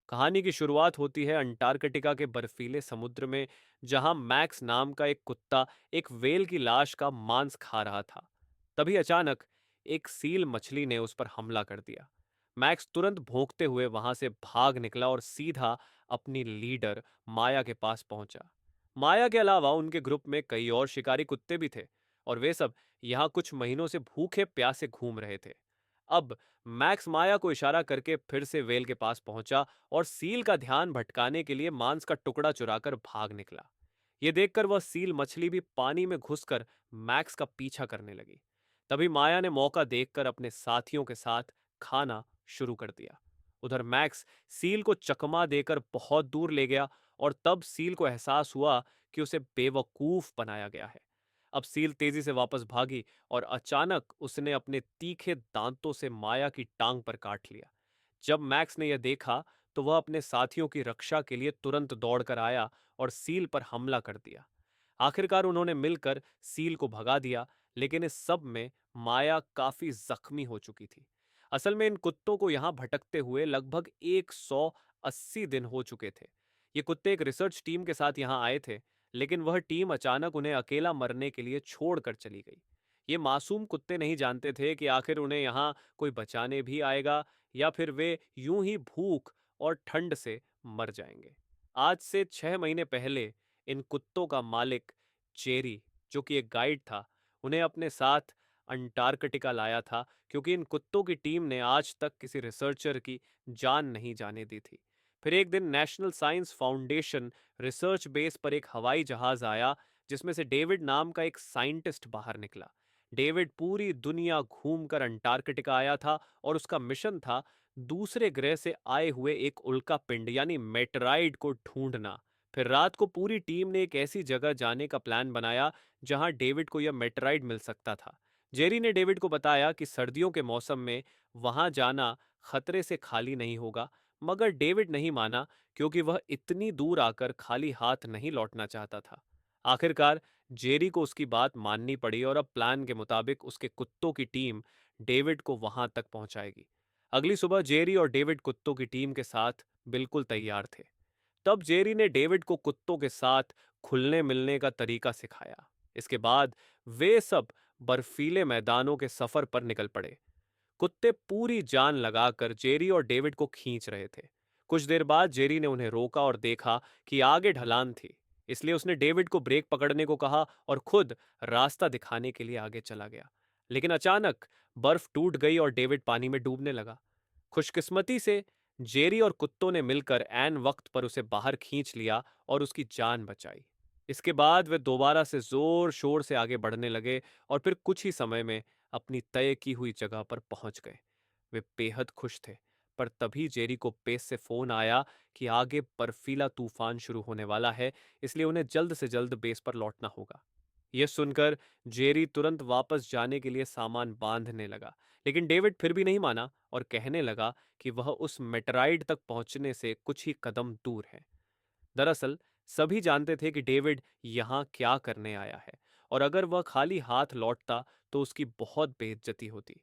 कहानी की शुरुआत होती है अंटार्कटिका के बर्फीले समुद्र में, जहां मैक्स नाम का एक कुत्ता एक व्हेल की लाश का मांस खा रहा था। तभी अचानक एक सील मछली ने उस पर हमला कर दिया। मैक्स तुरंत भौंकते हुए वहां से भाग निकला और सीधा अपनी लीडर माया के पास पहुंचा। माया के अलावा उनके ग्रुप में कई और शिकारी कुत्ते भी थे, और वे सब यहाँ कुछ महीनों से भूखे प्यासे घूम रहे थे। अब मैक्स माया को इशारा करके फिर से वेल के पास पहुंचा और सील का ध्यान भटकाने के लिए मांस का टुकड़ा चुराकर भाग निकला। ये देखकर वह सील मछली भी पानी में घुसकर मैक्स का पीछा करने लगी। तभी माया ने मौका देखकर अपने साथियों के साथ खाना शुरू कर दिया। उधर मैक्स सील को चकमा देकर बहुत दूर ले गया, और तब सील को एहसास हुआ कि उसे बेवकूफ बनाया गया है। अब सील तेजी से वापस भागी, और अचानक उसने अपने तीखे दांतों से माया की टांग पर काट लिया। जब मैक्स ने यह देखा, तो वह अपने साथियों की रक्षा के लिए तुरंत दौड़कर आया और सील पर हमला कर दिया। आखिरकार उन्होंने मिलकर सील को भगा दिया, लेकिन इस सब में माया काफी जख्मी हो चुकी थी। असल में इन कुत्तों को यहाँ भटकते हुए लगभग 180 दिन हो चुके थे। ये कुत्ते एक रिसर्च टीम के साथ यहाँ आए थे, लेकिन वह टीम अचानक उन्हें अकेला मरने के लिए छोड़कर चली गई। ये मासूम कुत्ते नहीं जानते थे कि आखिर उन्हें यहाँ कोई बचाने भी आएगा, या फिर वे यूं ही भूख और ठंड से मर जाएंगे। आज से 6 महीने पहले इन कुत्तों का मालिक चेरी, जो कि एक गाइड था, उन्हें अपने साथ अंटार्कटिका लाया था, क्योंकि इन कुत्तों की टीम ने आज तक किसी रिसर्चर की जान नहीं जाने दी थी। फिर एक दिन national science foundation research base पर एक हवाई जहाज आया, जिसमें से डेविड नाम का एक साइंटिस्ट बाहर निकला। डेविड पूरी दुनिया घूमकर अंटार्कटिका आया था, और उसका मिशन था दूसरे ग्रह से आए हुए एक उल्का पिंड यानी मेटराइड को ढूंढना। फिर रात को पूरी टीम ने एक ऐसी जगह जाने का प्लान बनाया जहां डेविड को यह मेटराइड मिल सकता था। जेरी ने डेविड को बताया कि सर्दियों के मौसम में वहां जाना खतरे से खाली नहीं होगा, मगर डेविड नहीं माना, क्योंकि वह इतनी दूर आकर खाली हाथ नहीं लौटना चाहता था। आखिरकार जेरी को उसकी बात माननी पड़ी, और अब प्लान के मुताबिक उसके कुत्तों की टीम डेविड को वहां तक पहुंचाएगी। अगली सुबह जेरी और डेविड कुत्तों की टीम के साथ बिल्कुल तैयार थे। तब जेरी ने डेविड को कुत्तों के साथ खुलने मिलने का तरीका सिखाया। इसके बाद वे सब बर्फीले मैदानों के सफर पर निकल पड़े। कुत्ते पूरी जान लगाकर जेरी और डेविड को खींच रहे थे। कुछ देर बाद जेरी ने उन्हें रोका और देखा कि आगे ढलान थी, इसलिए उसने डेविड को ब्रेक पकड़ने को कहा और खुद रास्ता दिखाने के लिए आगे चला गया। लेकिन अचानक बर्फ टूट गई और डेविड पानी में डूबने लगा। खुशकिस्मती से जेरी और कुत्तों ने मिलकर ऐन वक्त पर उसे बाहर खींच लिया और उसकी जान बचाई। इसके बाद वे दोबारा से जोर शोर से आगे बढ़ने लगे, और फिर कुछ ही समय में अपनी तय की हुई जगह पर पहुंच गए। वे बेहद खुश थे, पर तभी जेरी को पेस से फोन आया कि आगे बर्फीला तूफान शुरू होने वाला है, इसलिए उन्हें जल्द से जल्द बेस पर लौटना होगा। यह सुनकर जेरी तुरंत वापस जाने के लिए सामान बांधने लगा, लेकिन डेविड फिर भी नहीं माना और कहने लगा कि वह उस मेटराइड तक पहुंचने से कुछ ही कदम दूर है। दरअसल सभी जानते थे कि डेविड यहाँ क्या करने आया है, और अगर वह खाली हाथ लौटता तो उसकी बहुत बेइज्जती होती।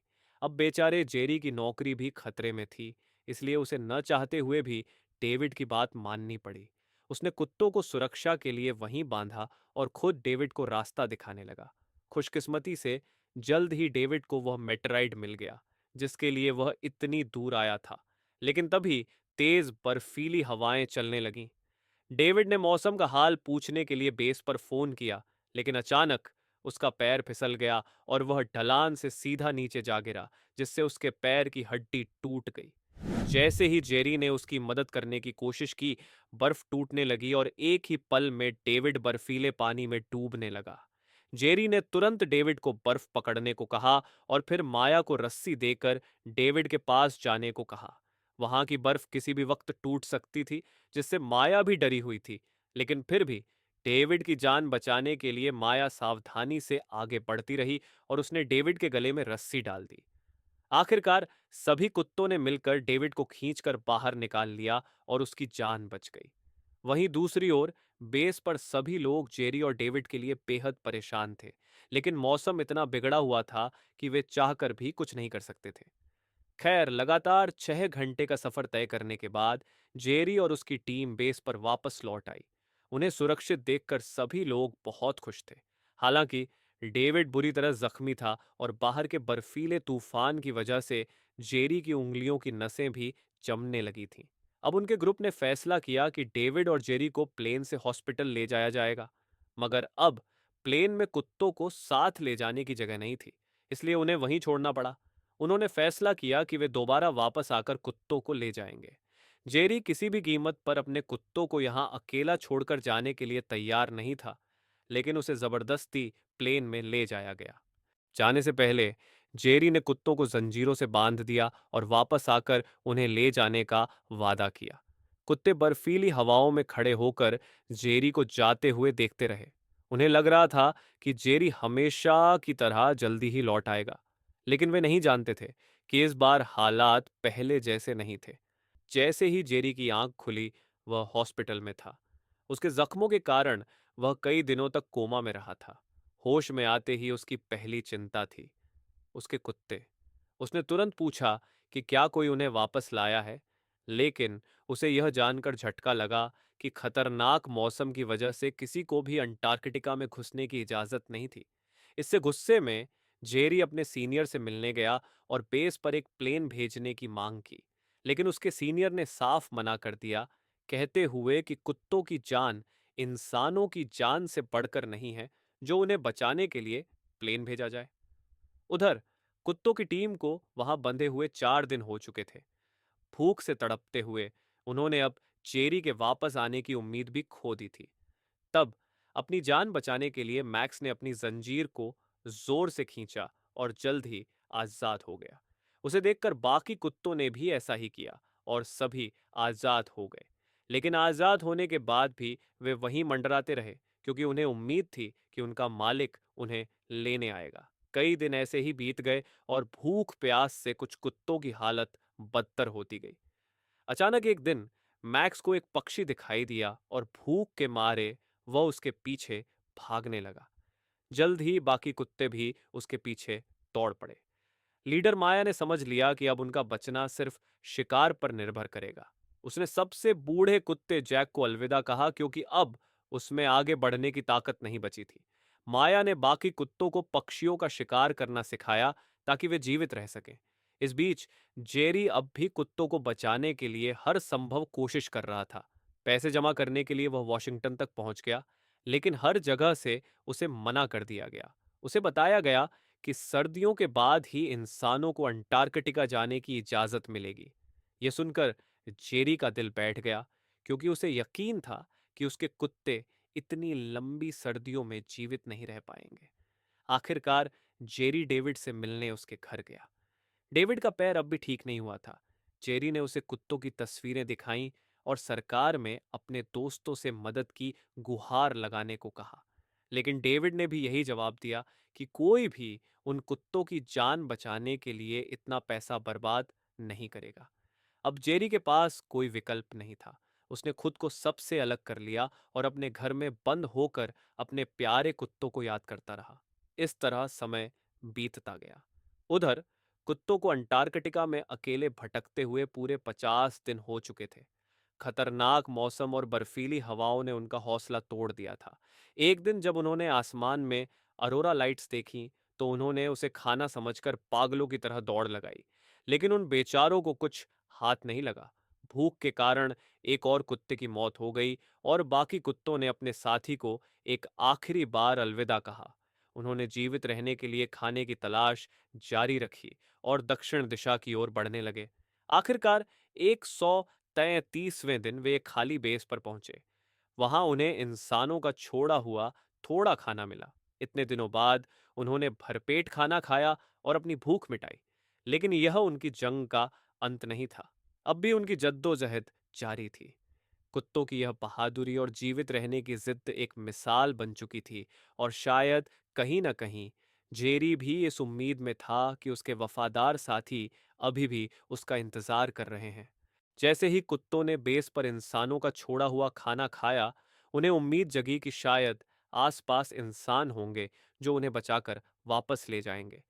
अब बेचारे जेरी की नौकरी भी खतरे में थी, इसलिए उसे न चाहते हुए भी डेविड की बात माननी पड़ी। उसने कुत्तों को सुरक्षा के लिए वहीं बांधा और खुद डेविड को रास्ता दिखाने लगा। खुशकिस्मती से जल्द ही डेविड को वह मेटराइड मिल गया, जिसके लिए वह इतनी दूर आया था। लेकिन तभी तेज बर्फीली हवाएं चलने लगीं। डेविड ने मौसम का हाल पूछने के लिए बेस पर फोन किया, लेकिन अचानक उसका पैर फिसल गया और वह ढलान से सीधा नीचे जा गिरा, जिससे उसके पैर की हड्डी टूट गई। जैसे ही जेरी ने उसकी मदद करने की कोशिश की, बर्फ टूटने लगी और एक ही पल में डेविड बर्फीले पानी में डूबने लगा। जेरी ने तुरंत डेविड को बर्फ पकड़ने को कहा और फिर माया को रस्सी देकर डेविड के पास जाने को कहा। वहां की बर्फ किसी भी वक्त टूट सकती थी, जिससे माया भी डरी हुई थी। लेकिन फिर भी डेविड की जान बचाने के लिए माया सावधानी से आगे बढ़ती रही, और उसने डेविड के गले में रस्सी डाल दी। आखिरकार सभी कुत्तों ने मिलकर डेविड को खींचकर बाहर निकाल लिया और उसकी जान बच गई। वहीं दूसरी ओर बेस पर सभी लोग जेरी और डेविड के लिए बेहद परेशान थे, लेकिन मौसम इतना बिगड़ा हुआ था कि वे चाहकर भी कुछ नहीं कर सकते थे। खैर, लगातार 6 घंटे का सफर तय करने के बाद जेरी और उसकी टीम बेस पर वापस लौट आई। उन्हें सुरक्षित देखकर सभी लोग बहुत खुश थे। हालांकि डेविड बुरी तरह जख्मी था और बाहर के बर्फीले तूफान की वजह से जेरी की उंगलियों की नसें भी जमने लगी थीं। अब उनके ग्रुप ने फैसला किया कि डेविड और जेरी को प्लेन से हॉस्पिटल ले जाया जाएगा। मगर अब प्लेन में कुत्तों को साथ ले जाने की जगह नहीं थी, इसलिए उन्हें वहीं छोड़ना पड़ा। उन्होंने फैसला किया कि वे दोबारा वापस आकर कुत्तों को ले जाएंगे। जेरी किसी भी कीमत पर अपने कुत्तों को यहां अकेला छोड़कर जाने के लिए तैयार नहीं था, लेकिन उसे जबरदस्ती प्लेन में ले जाया गया। जाने से पहले जेरी ने कुत्तों को जंजीरों से बांध दिया और वापस आकर उन्हें ले जाने का वादा किया। कुत्ते बर्फीली हवाओं में खड़े होकर जेरी को जाते हुए देखते रहे। उन्हें लग रहा था कि जेरी हमेशा की तरह जल्दी ही लौट आएगा, लेकिन वे नहीं जानते थे कि इस बार हालात पहले जैसे नहीं थे। जैसे ही जेरी की आंख खुली, वह हॉस्पिटल में था। उसके जख्मों के कारण वह कई दिनों तक कोमा में रहा था। होश में आते ही उसकी पहली चिंता थी उसके कुत्ते। उसने तुरंत पूछा कि क्या कोई उन्हें वापस लाया है, लेकिन उसे यह जानकर झटका लगा कि खतरनाक मौसम की वजह से किसी को भी अंटार्कटिका में घुसने की इजाजत नहीं थी। इससे गुस्से में जेरी अपने सीनियर से मिलने गया और बेस पर एक प्लेन भेजने की मांग की, लेकिन उसके सीनियर ने साफ मना कर दिया, कहते हुए कि कुत्तों की जान इंसानों की जान से बढ़कर नहीं है, जो उन्हें बचाने के लिए प्लेन भेजा जाए। उधर कुत्तों की टीम को वहां बंधे हुए 4 दिन हो चुके थे। भूख से तड़पते हुए उन्होंने अब चेरी के वापस आने की उम्मीद भी खो दी थी। तब अपनी जान बचाने के लिए मैक्स ने अपनी जंजीर को जोर से खींचा और जल्द ही आजाद हो गया। उसे देखकर बाकी कुत्तों ने भी ऐसा ही किया और सभी आजाद हो गए। लेकिन आजाद होने के बाद भी वे वहीं मंडराते रहे, क्योंकि उन्हें उम्मीद थी कि उनका मालिक उन्हें लेने आएगा। कई दिन ऐसे ही बीत गए और भूख प्यास से कुछ कुत्तों की हालत बदतर होती गई। अचानक एक दिन मैक्स को एक पक्षी दिखाई दिया और भूख के मारे वह उसके पीछे भागने लगा। जल्द ही बाकी कुत्ते भी उसके पीछे दौड़ पड़े। लीडर माया ने समझ लिया कि अब उनका बचना सिर्फ शिकार पर निर्भर करेगा। उसने सबसे बूढ़े कुत्ते जैक को अलविदा कहा, क्योंकि अब उसमें आगे बढ़ने की ताकत नहीं बची थी। माया ने बाकी कुत्तों को पक्षियों का शिकार करना सिखाया ताकि वे जीवित रह सकें। इस बीच जेरी अब भी कुत्तों को बचाने के लिए हर संभव कोशिश कर रहा था। पैसे जमा करने के लिए वह वॉशिंगटन तक पहुंच गया, लेकिन हर जगह से उसे मना कर दिया गया। उसे बताया गया कि सर्दियों के बाद ही इंसानों को अंटार्कटिका जाने की इजाजत मिलेगी। यह सुनकर जेरी का दिल बैठ गया, क्योंकि उसे यकीन था कि उसके कुत्ते इतनी लंबी सर्दियों में जीवित नहीं रह पाएंगे। आखिरकार जेरी डेविड से मिलने उसके घर गया। डेविड का पैर अब भी ठीक नहीं हुआ था। जेरी ने उसे कुत्तों की तस्वीरें दिखाईं और सरकार में अपने दोस्तों से मदद की गुहार लगाने को कहा। लेकिन डेविड ने भी यही जवाब दिया कि कोई भी उन कुत्तों की जान बचाने के लिए इतना पैसा बर्बाद नहीं करेगा। अब जेरी के पास कोई विकल्प नहीं था। उसने खुद को सबसे अलग कर लिया और अपने घर में बंद होकर अपने प्यारे कुत्तों को याद करता रहा। इस तरह समय बीतता गया। उधर कुत्तों को अंटार्कटिका में अकेले भटकते हुए पूरे 50 दिन हो चुके थे। खतरनाक मौसम और बर्फीली हवाओं ने उनका हौसला तोड़ दिया था। एक दिन जब उन्होंने आसमान में अरोरा लाइट्स देखी, तो उन्होंने उसे खाना समझकर पागलों की तरह दौड़ लगाई। लेकिन उन बेचारों को कुछ हाथ नहीं लगा। भूख के कारण एक और कुत्ते की मौत हो गई और बाकी कुत्तों ने अपने साथी को एक आखिरी बार अलविदा कहा। उन्होंने जीवित रहने के लिए खाने की तलाश जारी रखी और दक्षिण दिशा की ओर बढ़ने लगे। आखिरकार 133वें दिन वे एक खाली बेस पर पहुंचे। वहां उन्हें इंसानों का छोड़ा हुआ थोड़ा खाना मिला। इतने दिनों बाद उन्होंने भरपेट खाना खाया और अपनी भूख मिटाई। लेकिन यह उनकी जंग का अंत नहीं था। अब भी उनकी जद्दोजहद जारी थी। कुत्तों की यह बहादुरी और जीवित रहने की जिद एक मिसाल बन चुकी थी, और शायद कहीं न कहीं जेरी भी इस उम्मीद में था कि उसके वफादार साथी अभी भी उसका इंतजार कर रहे हैं। जैसे ही कुत्तों ने बेस पर इंसानों का छोड़ा हुआ खाना खाया, उन्हें उम्मीद जगी कि शायद आसपास इंसान होंगे जो उन्हें बचाकर वापस ले जाएंगे।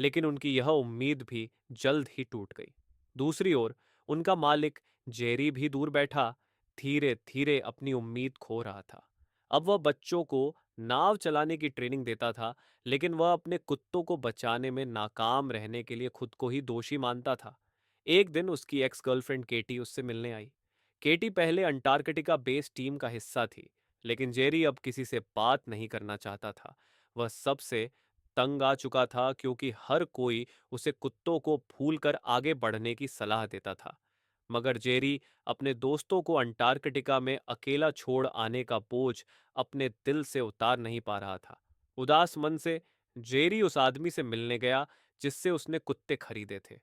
लेकिन उनकी यह उम्मीद भी जल्द ही टूट गई। दूसरी ओर उनका मालिक जेरी भी दूर बैठा धीरे धीरे अपनी उम्मीद खो रहा था। अब वह बच्चों को नाव चलाने की ट्रेनिंग देता था, लेकिन वह अपने कुत्तों को बचाने में नाकाम रहने के लिए खुद को ही दोषी मानता था। एक दिन उसकी एक्स गर्लफ्रेंड केटी उससे मिलने आई। केटी पहले अंटार्कटिका बेस टीम का हिस्सा थी, लेकिन जेरी अब किसी से बात नहीं करना चाहता था। वह सबसे तंग आ चुका था क्योंकि हर कोई उसे कुत्तों को भूलकर आगे बढ़ने की सलाह देता था। मगर जेरी अपने दोस्तों को अंटार्कटिका में अकेला छोड़ आने का बोझ अपने दिल से उतार नहीं पा रहा था। उदास मन से जेरी उस आदमी से मिलने गया जिससे उसने कुत्ते खरीदे थे।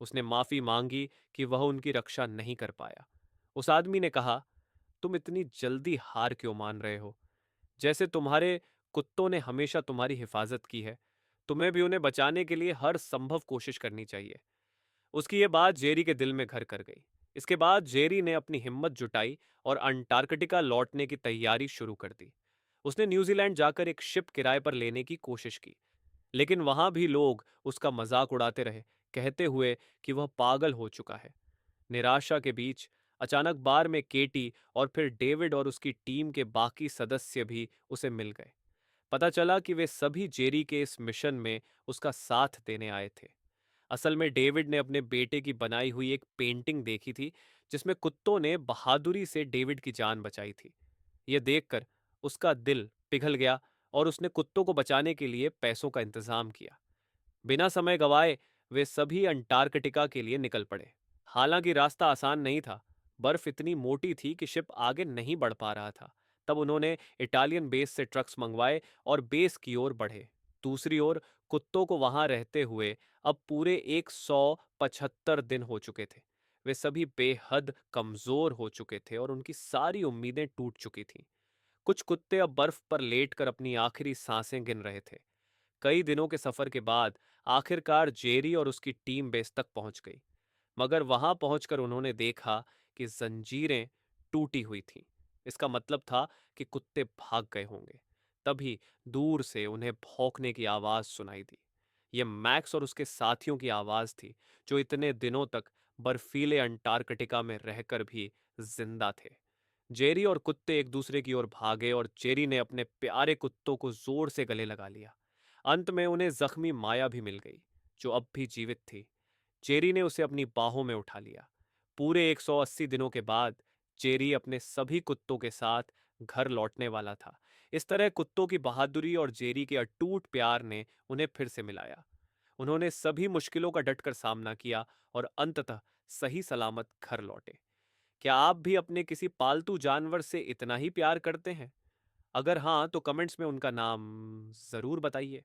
उसने माफी मांगी कि वह उनकी रक्षा नहीं कर पाया। उस आदमी ने कहा, तुम इतनी जल्दी हार क्यों मान रहे हो? जैसे तुम्हारे कुत्तों ने हमेशा तुम्हारी हिफाजत की है, तुम्हें भी उन्हें बचाने के लिए हर संभव कोशिश करनी चाहिए। उसकी ये बात जेरी के दिल में घर कर गई। इसके बाद जेरी ने अपनी हिम्मत जुटाई और अंटार्कटिका लौटने की तैयारी शुरू कर दी। उसने न्यूजीलैंड जाकर एक शिप किराए पर लेने की कोशिश की, लेकिन वहां भी लोग उसका मजाक उड़ाते रहे, कहते हुए कि वह पागल हो चुका है। निराशा के बीच अचानक बार में केटी और फिर डेविड और उसकी टीम के बाकी सदस्य भी उसे मिल गए। पता चला कि वे सभी जेरी के इस मिशन में उसका साथ देने आए थे। असल में डेविड ने अपने बेटे की बनाई हुई एक पेंटिंग देखी थी, जिसमें कुत्तों ने बहादुरी से डेविड की जान बचाई थी। यह देखकर उसका दिल पिघल गया और उसने कुत्तों को बचाने के लिए पैसों का इंतजाम किया। बिना समय गवाए वे सभी अंटार्कटिका के लिए निकल पड़े। हालांकि रास्ता आसान नहीं था। बर्फ इतनी मोटी थी कि शिप आगे नहीं बढ़ पा रहा था। तब उन्होंने इटालियन बेस से ट्रक्स मंगवाए और बेस की ओर बढ़े। दूसरी ओर कुत्तों को वहां रहते हुए अब पूरे 175 दिन हो चुके थे। वे सभी बेहद कमजोर हो चुके थे और उनकी सारी उम्मीदें टूट चुकी थीं। कुछ कुत्ते अब बर्फ पर लेटकर अपनी आखिरी सांसें गिन रहे थे। कई दिनों के सफर के बाद आखिरकार जेरी और उसकी टीम बेस तक पहुंच गई। मगर वहां पहुंचकर उन्होंने देखा कि जंजीरें टूटी हुई थीं। इसका मतलब था कि कुत्ते भाग गए होंगे। तभी दूर से उन्हें भौंकने की आवाज सुनाई दी। यह मैक्स और उसके साथियों की आवाज थी, जो इतने दिनों तक बर्फीले अंटार्कटिका में रहकर भी जिंदा थे। जेरी और कुत्ते एक दूसरे की ओर भागे और जेरी ने अपने प्यारे कुत्तों को जोर से गले लगा लिया। अंत में उन्हें जख्मी माया भी मिल गई, जो अब भी जीवित थी। जेरी ने उसे अपनी बाहों में उठा लिया। पूरे 180 दिनों के बाद जेरी अपने सभी कुत्तों के साथ घर लौटने वाला था। इस तरह कुत्तों की बहादुरी और जेरी के अटूट प्यार ने उन्हें फिर से मिलाया। उन्होंने सभी मुश्किलों का डटकर सामना किया और अंततः सही सलामत घर लौटे। क्या आप भी अपने किसी पालतू जानवर से इतना ही प्यार करते हैं? अगर हाँ, तो कमेंट्स में उनका नाम जरूर बताइए।